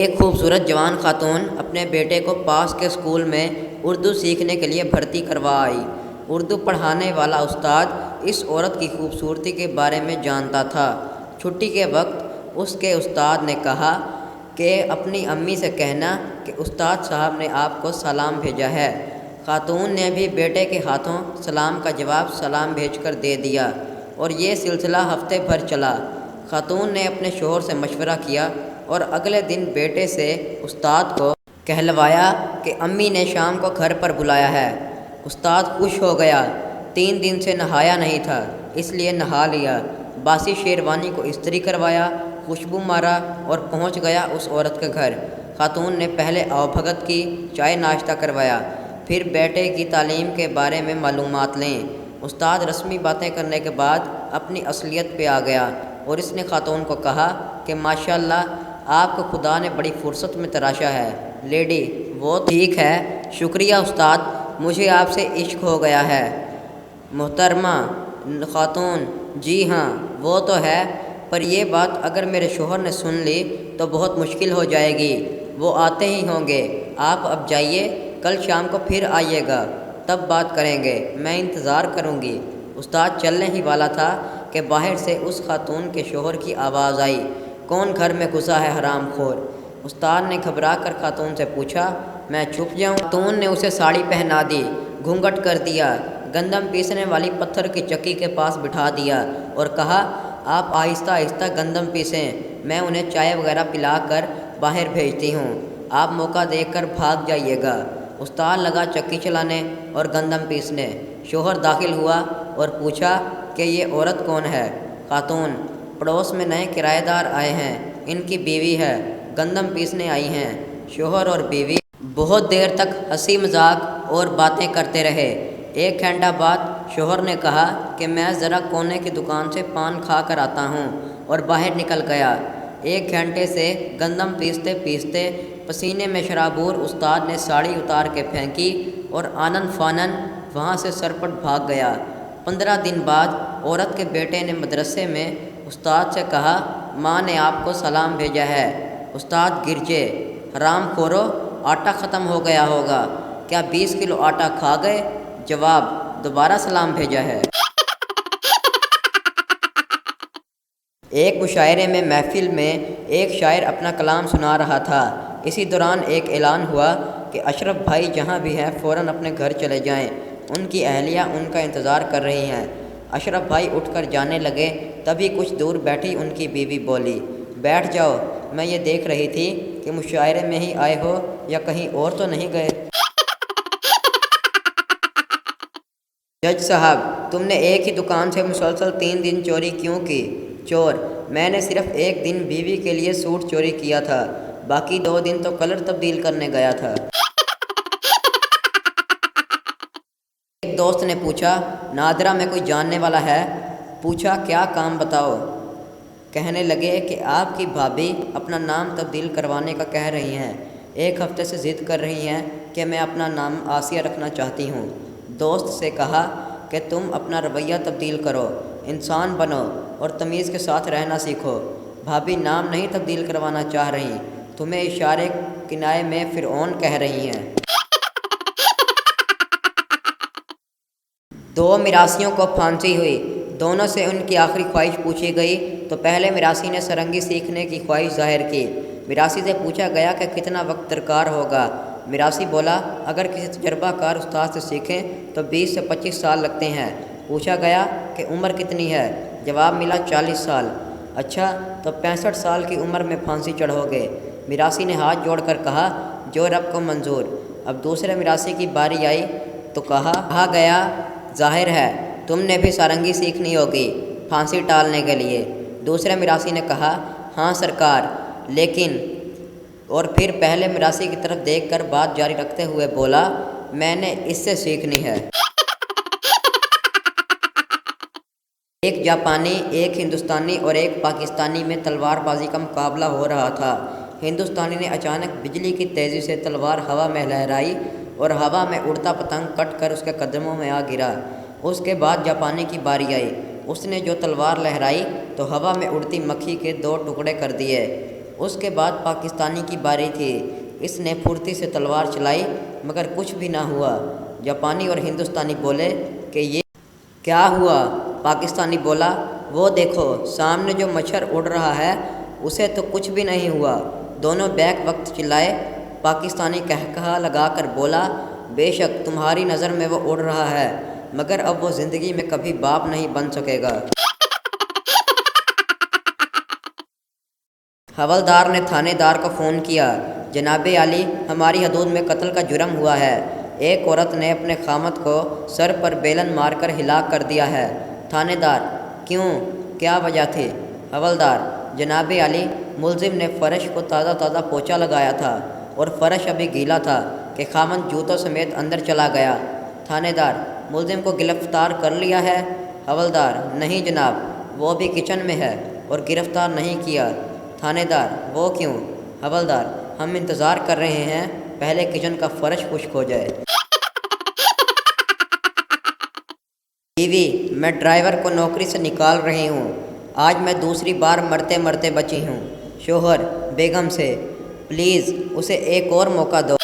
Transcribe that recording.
ایک خوبصورت جوان خاتون اپنے بیٹے کو پاس کے اسکول میں اردو سیکھنے کے لیے بھرتی کروا آئی۔ اردو پڑھانے والا استاد اس عورت کی خوبصورتی کے بارے میں جانتا تھا۔ چھٹی کے وقت اس کے استاد نے کہا کہ اپنی امی سے کہنا کہ استاد صاحب نے آپ کو سلام بھیجا ہے۔ خاتون نے بھی بیٹے کے ہاتھوں سلام کا جواب سلام بھیج کر دے دیا اور یہ سلسلہ ہفتے بھر چلا۔ خاتون نے اپنے شوہر سے مشورہ کیا اور اگلے دن بیٹے سے استاد کو کہلوایا کہ امی نے شام کو گھر پر بلایا ہے۔ استاد خوش ہو گیا۔ 3 دن سے نہایا نہیں تھا، اس لیے نہا لیا، باسی شیروانی کو استری کروایا، خوشبو مارا اور پہنچ گیا اس عورت کے گھر۔ خاتون نے پہلے آؤ بھگت کی، چائے ناشتہ کروایا، پھر بیٹے کی تعلیم کے بارے میں معلومات لیں۔ استاد رسمی باتیں کرنے کے بعد اپنی اصلیت پہ آ گیا اور اس نے خاتون کو کہا کہ ماشاءاللہ آپ کو خدا نے بڑی فرصت میں تراشا ہے لیڈی۔ وہ ٹھیک ہے، شکریہ استاد، مجھے آپ سے عشق ہو گیا ہے۔ محترمہ خاتون: جی ہاں وہ تو ہے، پر یہ بات اگر میرے شوہر نے سن لی تو بہت مشکل ہو جائے گی۔ وہ آتے ہی ہوں گے، آپ اب جائیے، کل شام کو پھر آئیے گا، تب بات کریں گے، میں انتظار کروں گی۔ استاد چلنے ہی والا تھا کہ باہر سے اس خاتون کے شوہر کی آواز آئی: کون گھر میں گھسا ہے حرام خور؟ استاد نے گھبرا کر خاتون سے پوچھا: میں چھپ جاؤں؟ خاتون نے اسے ساڑی پہنا دی، گھونگھٹ کر دیا، گندم پیسنے والی پتھر کی چکی کے پاس بٹھا دیا اور کہا: آپ آہستہ آہستہ گندم پیسیں، میں انہیں چائے وغیرہ پلا کر باہر بھیجتی ہوں، آپ موقع دیکھ کر بھاگ جائیے گا۔ استاد لگا چکی چلانے اور گندم پیسنے۔ شوہر داخل ہوا اور پوچھا کہ یہ عورت کون ہے؟ خاتون: پڑوس میں نئے کرایہ دار آئے ہیں، ان کی بیوی ہے، گندم پیسنے آئی ہیں۔ شوہر اور بیوی بہت دیر تک ہنسی مذاق اور باتیں کرتے رہے۔ 1 گھنٹہ بعد شوہر نے کہا کہ میں ذرا کونے کی دکان سے پان کھا کر آتا ہوں، اور باہر نکل گیا۔ 1 گھنٹے سے گندم پیستے پیستے پسینے میں شرابور استاد نے ساڑی اتار کے پھینکی اور آنن فانن وہاں سے سرپٹ بھاگ گیا۔ 15 دن بعد عورت کے بیٹے نے مدرسے میں استاد سے کہا: ماں نے آپ کو سلام بھیجا ہے۔ استاد گرجے: حرام خورو، آٹا ختم ہو گیا ہوگا، کیا 20 کلو آٹا کھا گئے؟ جواب: دوبارہ سلام بھیجا ہے۔ ایک مشاعرے میں محفل میں ایک شاعر اپنا کلام سنا رہا تھا۔ اسی دوران ایک اعلان ہوا کہ اشرف بھائی جہاں بھی ہیں فوراً اپنے گھر چلے جائیں، ان کی اہلیہ ان کا انتظار کر رہی ہیں۔ اشرف بھائی اٹھ کر جانے لگے، تبھی کچھ دور بیٹھی ان کی بیوی بولی: بیٹھ جاؤ، میں یہ دیکھ رہی تھی کہ مشاعرے میں ہی آئے ہو یا کہیں اور تو نہیں گئے؟ جج صاحب: تم نے ایک ہی دکان سے مسلسل 3 دن چوری کیوں کی؟ چور: میں نے صرف 1 دن بیوی کے لیے سوٹ چوری کیا تھا، باقی 2 دن تو کلر تبدیل کرنے گیا تھا۔ ایک دوست نے پوچھا: نادرہ میں کوئی جاننے والا ہے؟ پوچھا: کیا کام بتاؤ؟ کہنے لگے کہ آپ کی بھابھی اپنا نام تبدیل کروانے کا کہہ رہی ہیں، 1 ہفتے سے ضد کر رہی ہیں کہ میں اپنا نام آسیہ رکھنا چاہتی ہوں۔ دوست سے کہا کہ تم اپنا رویہ تبدیل کرو، انسان بنو اور تمیز کے ساتھ رہنا سیکھو۔ بھابھی نام نہیں تبدیل کروانا چاہ رہی، تمہیں اشارے کنائے میں فرعون کہہ رہی ہیں۔ 2 میراثیوں کو پھانسی ہوئی، دونوں سے ان کی آخری خواہش پوچھی گئی تو پہلے میراثی نے سرنگی سیکھنے کی خواہش ظاہر کی۔ میراثی سے پوچھا گیا کہ کتنا وقت درکار ہوگا؟ میراثی بولا: اگر کسی تجربہ کار استاد سے سیکھیں تو 20 سے 25 سال لگتے ہیں۔ پوچھا گیا کہ عمر کتنی ہے؟ جواب ملا: 40 سال۔ اچھا، تو 65 سال کی عمر میں پھانسی چڑھو گے؟ میراثی نے ہاتھ جوڑ کر کہا: جو رب کو منظور۔ اب دوسرے میراثی کی باری آئی تو کہا گیا: ظاہر ہے تم نے بھی سارنگی سیکھنی ہوگی پھانسی ٹالنے کے لیے۔ دوسرے میراثی نے کہا: ہاں سرکار، لیکن... اور پھر پہلے میراثی کی طرف دیکھ کر بات جاری رکھتے ہوئے بولا: میں نے اس سے سیکھنی ہے۔ ایک جاپانی، ایک ہندوستانی اور ایک پاکستانی میں تلوار بازی کا مقابلہ ہو رہا تھا۔ ہندوستانی نے اچانک بجلی کی تیزی سے تلوار ہوا میں لہرائی اور ہوا میں اڑتا پتنگ کٹ کر اس کے قدموں میں آ گرا۔ اس کے بعد جاپانی کی باری آئی۔ اس نے جو تلوار لہرائی تو ہوا میں اڑتی مکھی کے 2 ٹکڑے کر دیے۔ اس کے بعد پاکستانی کی باری تھی۔ اس نے پھرتی سے تلوار چلائی مگر کچھ بھی نہ ہوا۔ جاپانی اور ہندوستانی بولے کہ یہ کیا ہوا؟ پاکستانی بولا وہ دیکھو سامنے جو مچھر اڑ رہا ہے اسے تو کچھ بھی نہیں ہوا۔ دونوں بیک وقت چلائے۔ پاکستانی کہکہا لگا کر بولا بے شک تمہاری نظر میں وہ اڑ رہا ہے مگر اب وہ زندگی میں کبھی باپ نہیں بن سکے گا۔ حوالدار نے تھانے دار کو فون کیا، جناب عالی ہماری حدود میں قتل کا جرم ہوا ہے۔ ایک عورت نے اپنے خامد کو سر پر بیلن مار کر ہلاک کر دیا ہے۔ تھانے دار کیوں؟ کیا وجہ تھی؟ حوالدار جناب عالی ملزم نے فرش کو تازہ تازہ پوچھا لگایا تھا اور فرش ابھی گیلا تھا کہ خامد جوتوں سمیت اندر چلا گیا۔ تھانے دار ملزم کو گرفتار کر لیا ہے؟ حوالدار نہیں جناب وہ بھی کچن میں ہے اور گرفتار نہیں کیا۔ تھانے دار وہ کیوں؟ حوالدار ہم انتظار کر رہے ہیں پہلے کچن کا فرش خشک ہو جائے۔ بیوی میں ڈرائیور کو نوکری سے نکال رہی ہوں، آج میں دوسری بار مرتے مرتے بچی ہوں۔ شوہر بیگم سے پلیز اسے ایک اور موقع دو۔